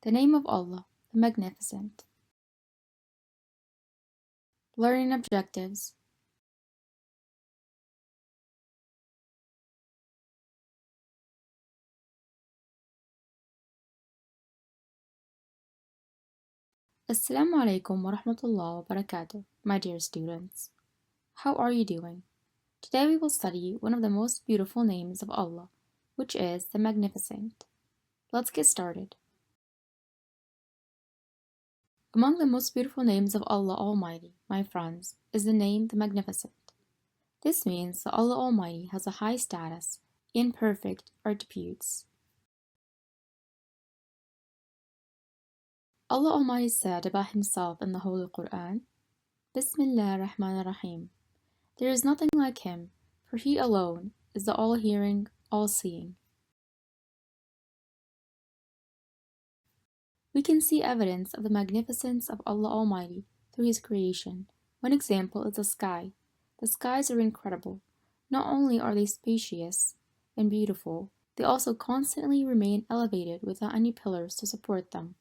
The name of Allah, the Magnificent. Learning objectives. Assalamu alaikum wa rahmatullahi wa barakatuh, my dear students. How are you doing? Today we will study one of the most beautiful names of Allah, which is the Magnificent. Let's get started. Among the most beautiful names of Allah Almighty, my friends, is the name the Magnificent. This means that Allah Almighty has a high status and perfect attributes. Allah Almighty said about Himself in the Holy Quran, Bismillah ar-Rahman ar-Rahim. There is nothing like Him, for He alone is the all-hearing, all-seeing. We can see evidence of the magnificence of Allah Almighty through His creation. One example is the sky. The skies are incredible. Not only are they spacious and beautiful, they also constantly remain elevated without any pillars to support them.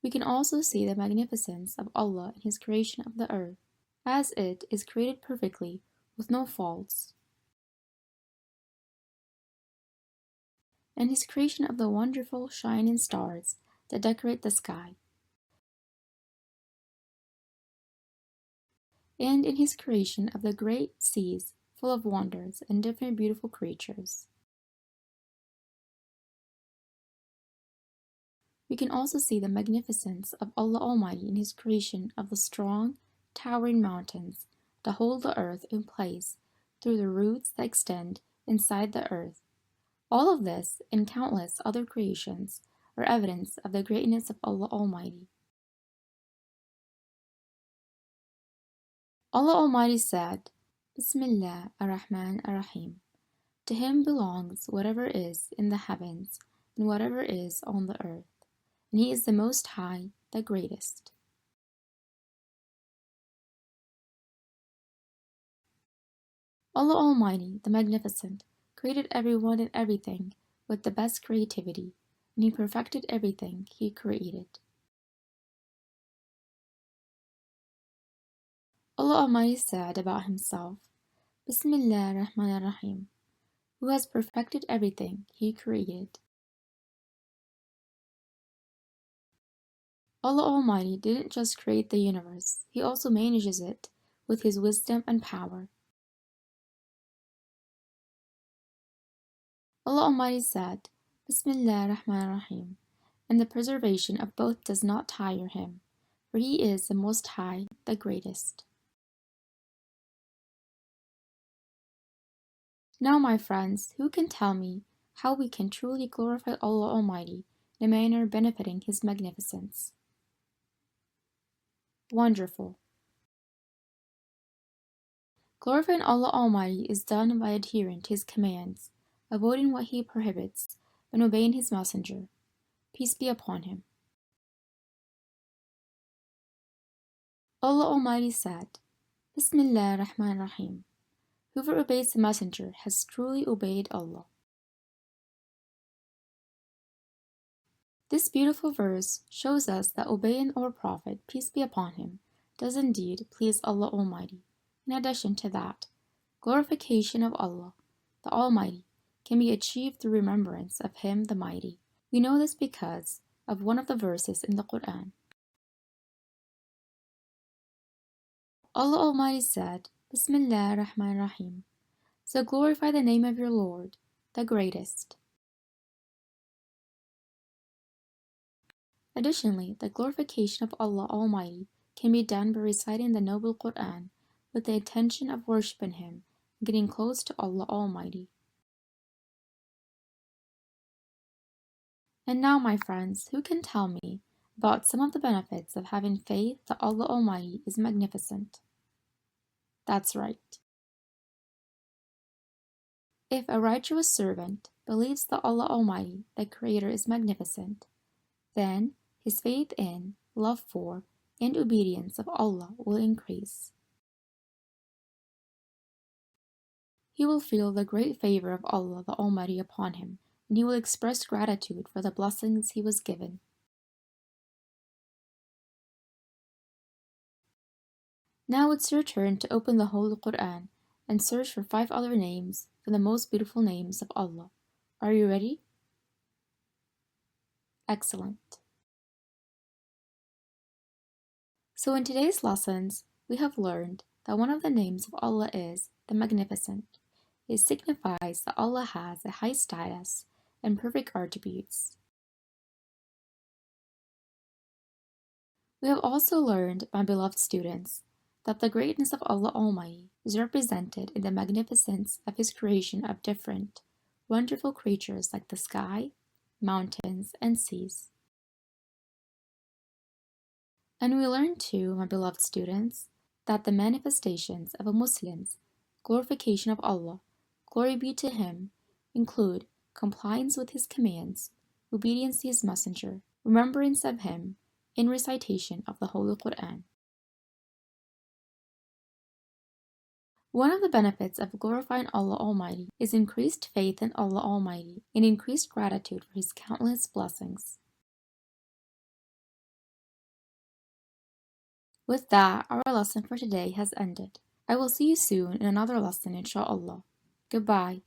We can also see the magnificence of Allah in His creation of the earth, as it is created perfectly with no faults, and His creation of the wonderful shining stars that decorate the sky, and in His creation of the great seas full of wonders and different beautiful creatures. We can also see the magnificence of Allah Almighty in His creation of the strong, towering mountains that hold the earth in place through the roots that extend inside the earth. All of this and countless other creations are evidence of the greatness of Allah Almighty. Allah Almighty said, Bismillah ar-Rahman ar-Rahim. To Him belongs whatever is in the heavens and whatever is on the earth, and He is the Most High, the Greatest. Allah Almighty, the Magnificent, created everyone and everything with the best creativity, and He perfected everything He created. Allah Almighty said about Himself, Bismillah ar-Rahman ar-Rahim, who has perfected everything He created. Allah Almighty didn't just create the universe, He also manages it with His wisdom and power. Allah Almighty said, Bismillah ar-Rahman ar-Rahim, and the preservation of both does not tire Him, for He is the Most High, the Greatest. Now, my friends, who can tell me how we can truly glorify Allah Almighty in a manner benefiting His magnificence? Wonderful. Glorifying Allah Almighty is done by adhering to His commands, avoiding what He prohibits, and obeying His messenger. Peace be upon him. Allah Almighty said, Bismillah ar-Rahman ar-Rahim. Whoever obeys the messenger has truly obeyed Allah. This beautiful verse shows us that obeying our Prophet, peace be upon him, does indeed please Allah Almighty. In addition to that, glorification of Allah, the Almighty, can be achieved through remembrance of Him the Mighty. We know this because of one of the verses in the Quran. Allah Almighty said, Bismillah ar-Rahman ar-Rahim. So glorify the name of your Lord, the Greatest. Additionally, the glorification of Allah Almighty can be done by reciting the Noble Quran with the intention of worshipping Him and getting close to Allah Almighty. And now, my friends, who can tell me about some of the benefits of having faith that Allah Almighty is magnificent? That's right. If a righteous servant believes that Allah Almighty, the Creator, is magnificent, then his faith in, love for, and obedience of Allah will increase. He will feel the great favor of Allah the Almighty upon him and he will express gratitude for the blessings he was given. Now it's your turn to open the Holy Quran and search for 5 other names for the most beautiful names of Allah. Are you ready? Excellent. So in today's lessons, we have learned that one of the names of Allah is the Magnificent. It signifies that Allah has a high status and perfect attributes. We have also learned, my beloved students, that the greatness of Allah Almighty is represented in the magnificence of His creation of different, wonderful creatures like the sky, mountains, and seas. And we learn too, my beloved students, that the manifestations of a Muslim's glorification of Allah, glory be to Him, include compliance with His commands, obedience to His messenger, remembrance of Him, and recitation of the Holy Quran. One of the benefits of glorifying Allah Almighty is increased faith in Allah Almighty and increased gratitude for His countless blessings. With that, our lesson for today has ended. I will see you soon in another lesson, inshallah. Goodbye.